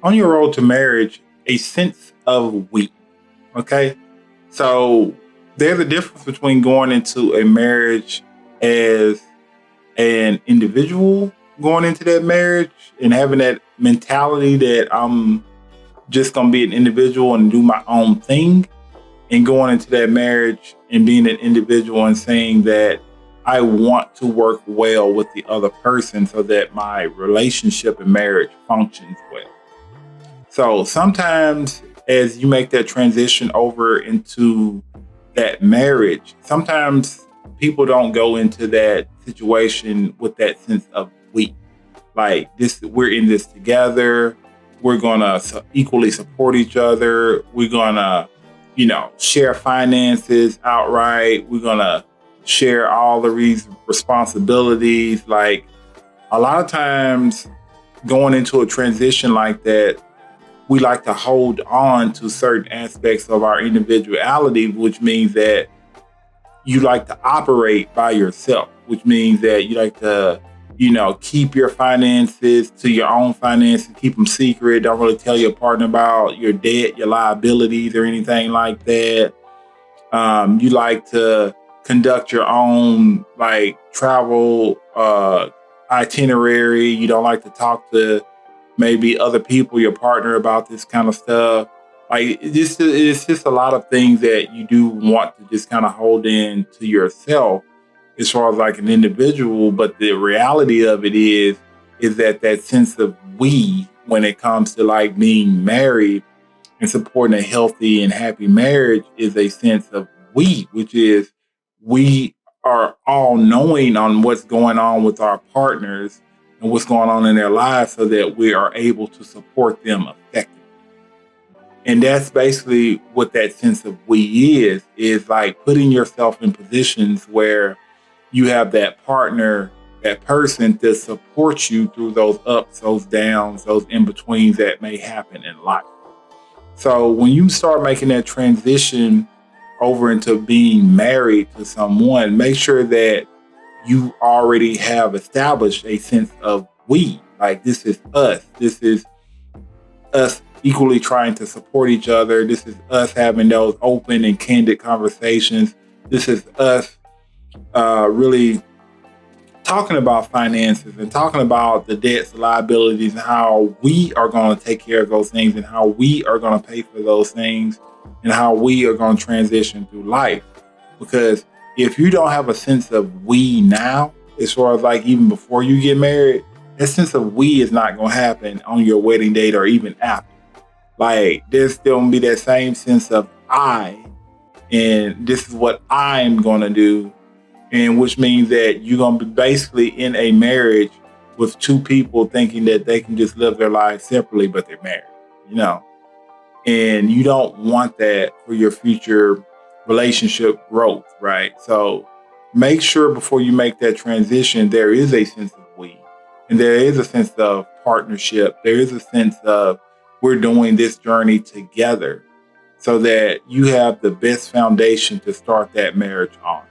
on your road to marriage, a sense of we. Okay. So there's a difference between going into a marriage as an individual going into that marriage and having that mentality that I'm just going to be an individual and do my own thing, and going into that marriage and being an individual and saying that I want to work well with the other person so that my relationship and marriage functions well. So sometimes as you make that transition over into that marriage, sometimes people don't go into that situation with that sense of we. Like this, we're in this together. We're gonna equally support each other. We're gonna, share finances outright. We're gonna share all the responsibilities. Like a lot of times, going into a transition like that, we like to hold on to certain aspects of our individuality, which means that you like to operate by yourself, which means that you like to, keep your finances to your own finances, keep them secret. Don't really tell your partner about your debt, your liabilities, or anything like that. You like to conduct your own like travel itinerary. You don't like to talk to maybe other people, your partner, about this kind of stuff. Like it's just a lot of things that you do want to just kind of hold in to yourself as far as like an individual. But the reality of it is that sense of we, when it comes to like being married and supporting a healthy and happy marriage, is a sense of we, which is we are all knowing on what's going on with our partners and what's going on in their lives so that we are able to support them effectively. And that's basically what that sense of we is like putting yourself in positions where you have that partner, that person to support you through those ups, those downs, those in-betweens that may happen in life. So when you start making that transition over into being married to someone, make sure that you already have established a sense of we. Like this is us. This is us equally trying to support each other. This is us having those open and candid conversations. This is us really talking about finances and talking about the debts, the liabilities, and how we are going to take care of those things and how we are going to pay for those things and how we are going to transition through life. Because if you don't have a sense of we now, as far as like even before you get married, that sense of we is not going to happen on your wedding date or even after. Like there's still going to be that same sense of I, and this is what I'm going to do. And which means that you're going to be basically in a marriage with two people thinking that they can just live their lives separately, but they're married, and you don't want that for your future relationship growth, right? So make sure before you make that transition, there is a sense of we, and there is a sense of partnership. There is a sense of we're doing this journey together so that you have the best foundation to start that marriage on.